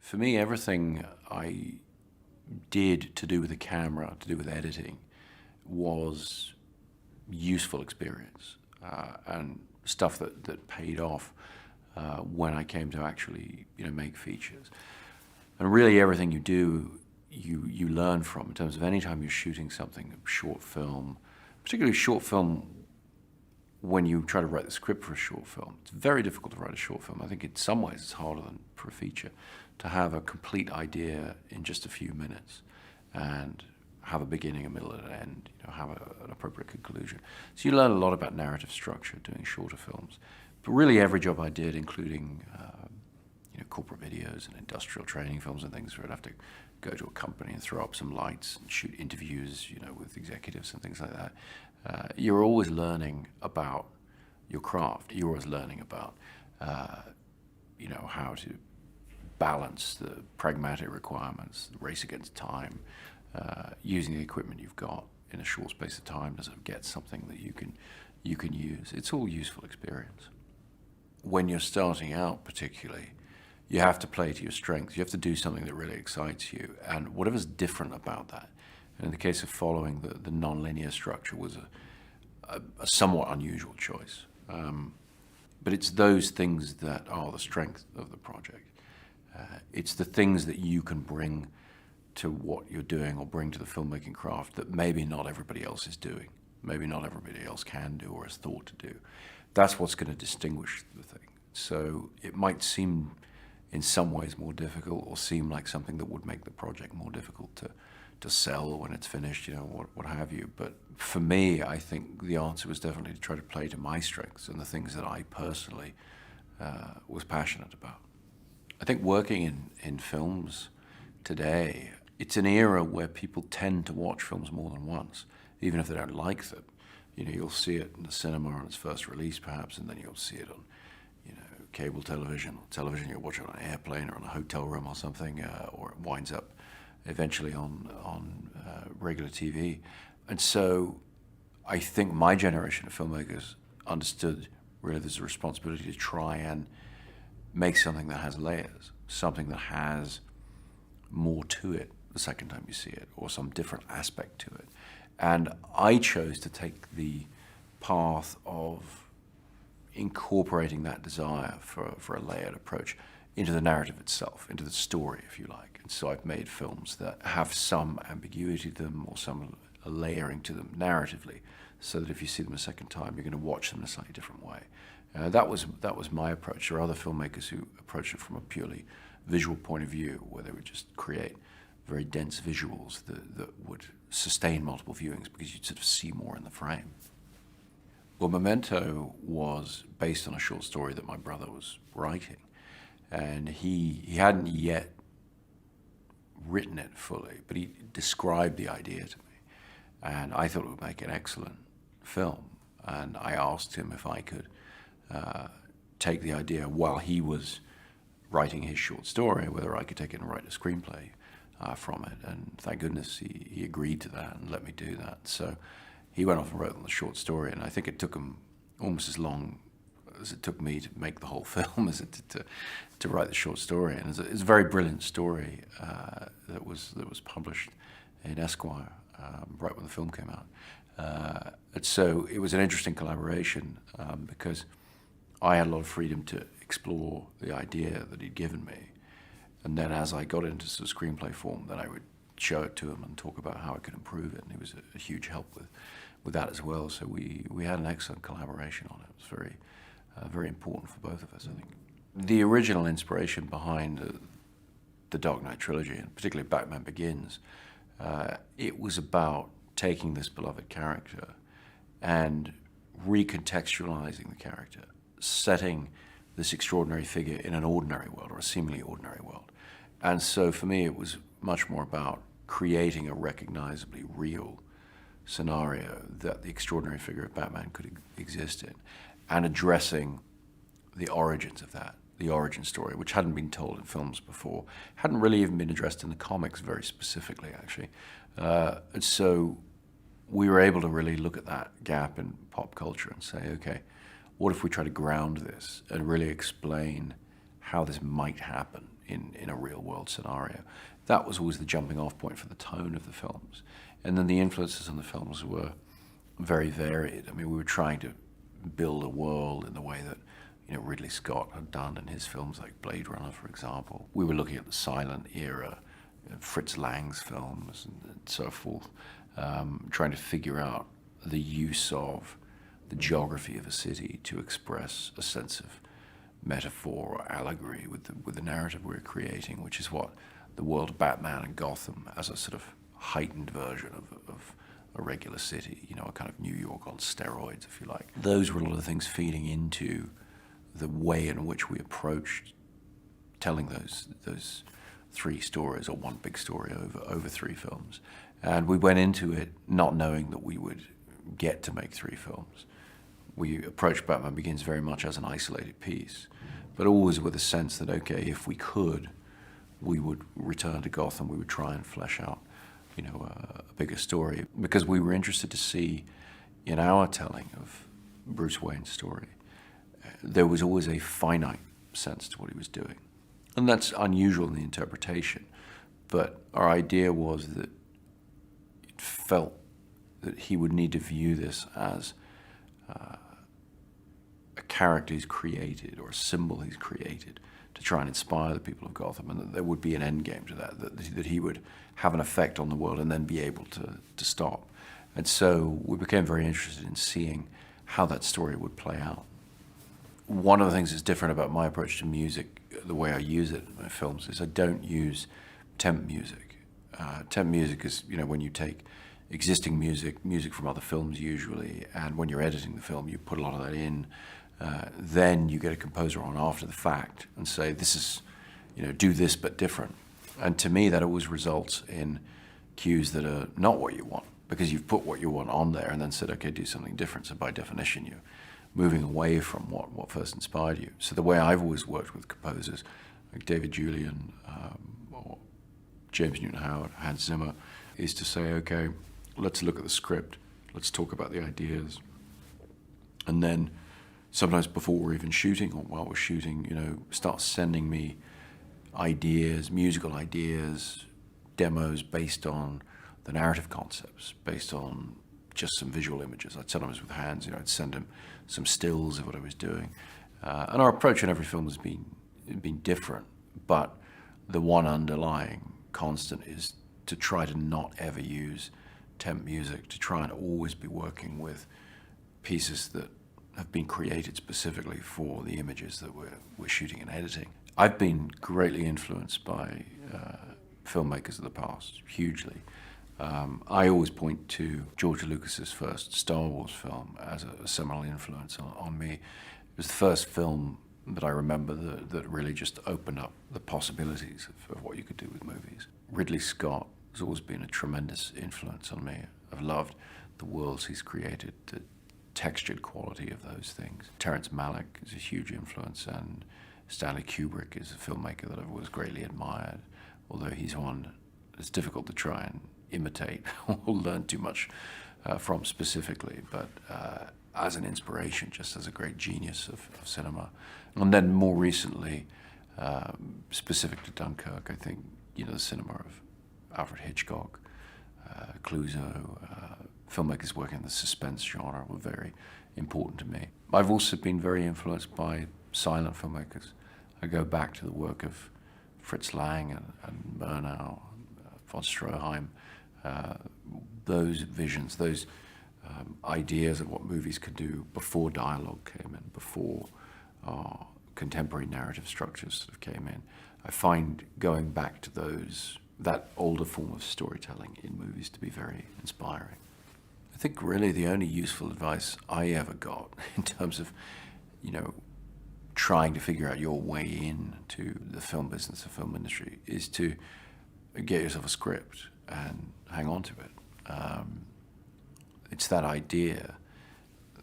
For me, everything I did to do with the camera, to do with editing, was useful experience and stuff that paid off when I came to actually make features. And really everything you do, you learn from in terms of any time you're shooting something, a short film, particularly short film. When you try to write the script for a short film, it's very difficult to write a short film. I think in some ways it's harder than for a feature to have a complete idea in just a few minutes and have a beginning, a middle, and an end, have an appropriate conclusion. So you learn a lot about narrative structure doing shorter films. But really every job I did, including corporate videos and industrial training films and things where I'd have to go to a company and throw up some lights and shoot interviews, with executives and things like that. You're always learning about your craft. You're always learning about, how to balance the pragmatic requirements, the race against time, using the equipment you've got in a short space of time to sort of get something that you can use. It's all useful experience. When you're starting out, particularly, you have to play to your strengths. You have to do something that really excites you, and whatever's different about that. And in the case of following the non-linear structure was a somewhat unusual choice. But it's those things that are the strength of the project. It's the things that you can bring to what you're doing or bring to the filmmaking craft that maybe not everybody else is doing, maybe not everybody else can do or has thought to do. That's what's going to distinguish the thing. So it might seem in some ways more difficult or seem like something that would make the project more difficult to sell when it's finished, what have you. But for me, I think the answer was definitely to try to play to my strengths and the things that I personally was passionate about. I think working in films today, it's an era where people tend to watch films more than once, even if they don't like them. You'll see it in the cinema on its first release, perhaps, and then you'll see it on, cable television, you'll watch it on an airplane or in a hotel room or something, or it winds up eventually on regular TV. And so I think my generation of filmmakers understood really there's a responsibility to try and make something that has layers, something that has more to it the second time you see it, or some different aspect to it. And I chose to take the path of incorporating that desire for a layered approach into the narrative itself, into the story, if you like. And so I've made films that have some ambiguity to them or some layering to them narratively, so that if you see them a second time, you're going to watch them in a slightly different way. That was my approach. There are other filmmakers who approach it from a purely visual point of view, where they would just create very dense visuals that would sustain multiple viewings because you'd sort of see more in the frame. Well, Memento was based on a short story that my brother was writing, and he hadn't yet written it fully, but he described the idea to me, and I thought it would make an excellent film. And I asked him if I could take the idea while he was writing his short story, whether I could take it and write a screenplay from it. And thank goodness he agreed to that and let me do that. So he went off and wrote the short story, and I think it took him almost as long as it took me to make the whole film as it did to write the short story. And it's a very brilliant story that was published in Esquire right when the film came out. And so it was an interesting collaboration because I had a lot of freedom to explore the idea that he'd given me. And then as I got into the screenplay form, then I would show it to him and talk about how I could improve it. And he was a huge help with that as well. So we had an excellent collaboration on it. It was very important for both of us, I think. The original inspiration behind the Dark Knight trilogy, and particularly Batman Begins, it was about taking this beloved character and recontextualizing the character, setting this extraordinary figure in an ordinary world, or a seemingly ordinary world. And so for me, it was much more about creating a recognizably real scenario that the extraordinary figure of Batman could exist in, and addressing the origins of that, the origin story, which hadn't been told in films before, hadn't really even been addressed in the comics very specifically, actually. And so we were able to really look at that gap in pop culture and say, okay, what if we try to ground this and really explain how this might happen in a real world scenario. That was always the jumping off point for the tone of the films. And then the influences on the films were very varied. I mean, we were trying to build a world in the way that, you know, Ridley Scott had done in his films like Blade Runner, for example. We were looking at the silent era, Fritz Lang's films and so forth, trying to figure out the use of the geography of a city to express a sense of metaphor or allegory with the narrative we're creating, which is what the world of Batman and Gotham as a sort of heightened version of a regular city, you know, a kind of New York on steroids, if you like. Those were a lot of the things feeding into the way in which we approached telling those three stories, or one big story over three films. And we went into it not knowing that we would get to make three films. We approached Batman Begins very much as an isolated piece, but always with a sense that, okay, if we could, we would return to Gotham, we would try and flesh out, you know, a bigger story, because we were interested to see in our telling of Bruce Wayne's story, there was always a finite sense to what he was doing. And that's unusual in the interpretation, but our idea was that it felt that he would need to view this as a character he's created or a symbol he's created to try and inspire the people of Gotham, and that there would be an end game to that he would have an effect on the world and then be able to stop. And so we became very interested in seeing how that story would play out. One of the things that's different about my approach to music, the way I use it in my films, is I don't use temp music. Temp music is, you know, when you take existing music from other films usually, and when you're editing the film, you put a lot of that in. Then you get a composer on after the fact and say, this is, you know, do this but different. And to me, that always results in cues that are not what you want, because you've put what you want on there and then said, okay, do something different. So by definition, you're moving away from what first inspired you. So the way I've always worked with composers, like David Julian, or James Newton Howard, Hans Zimmer, is to say, okay, let's look at the script, let's talk about the ideas, and then sometimes before we're even shooting or while we're shooting, you know, start sending me ideas, musical ideas, demos based on the narrative concepts, based on just some visual images. I'd sometimes with Hans, you know, I'd send him some stills of what I was doing. And our approach in every film has been different, but the one underlying constant is to try to not ever use temp music, to try and always be working with pieces that have been created specifically for the images that we're shooting and editing. I've been greatly influenced by filmmakers of the past, hugely. I always point to George Lucas's first Star Wars film as a seminal influence on me. It was the first film that I remember that really just opened up the possibilities of what you could do with movies. Ridley Scott has always been a tremendous influence on me. I've loved the worlds he's created, the textured quality of those things. Terrence Malick is a huge influence, and Stanley Kubrick is a filmmaker that I've always greatly admired, although he's one that's difficult to try and imitate or learn too much from specifically, but as an inspiration, just as a great genius of cinema. And then more recently, specific to Dunkirk, I think, you know, the cinema of Alfred Hitchcock, Clouseau, filmmakers working in the suspense genre were very important to me. I've also been very influenced by silent filmmakers. I go back to the work of Fritz Lang and Murnau, von Stroheim, those visions, those ideas of what movies could do before dialogue came in, before contemporary narrative structures sort of came in. I find going back to that older form of storytelling in movies to be very inspiring. I think really the only useful advice I ever got in terms of, you know, trying to figure out your way into the film business, the film industry, is to get yourself a script and hang on to it. It's that idea,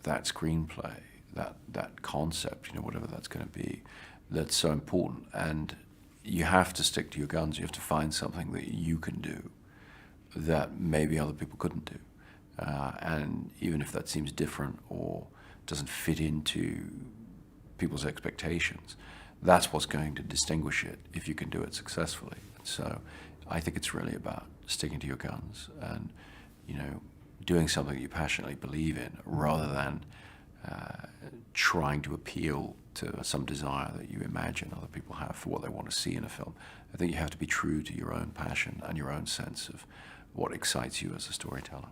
that screenplay, that concept, you know, whatever that's going to be, that's so important. And you have to stick to your guns. You have to find something that you can do that maybe other people couldn't do. And even if that seems different or doesn't fit into people's expectations, that's what's going to distinguish it if you can do it successfully. So I think it's really about sticking to your guns and, doing something you passionately believe in rather than trying to appeal to some desire that you imagine other people have for what they want to see in a film. I think you have to be true to your own passion and your own sense of what excites you as a storyteller.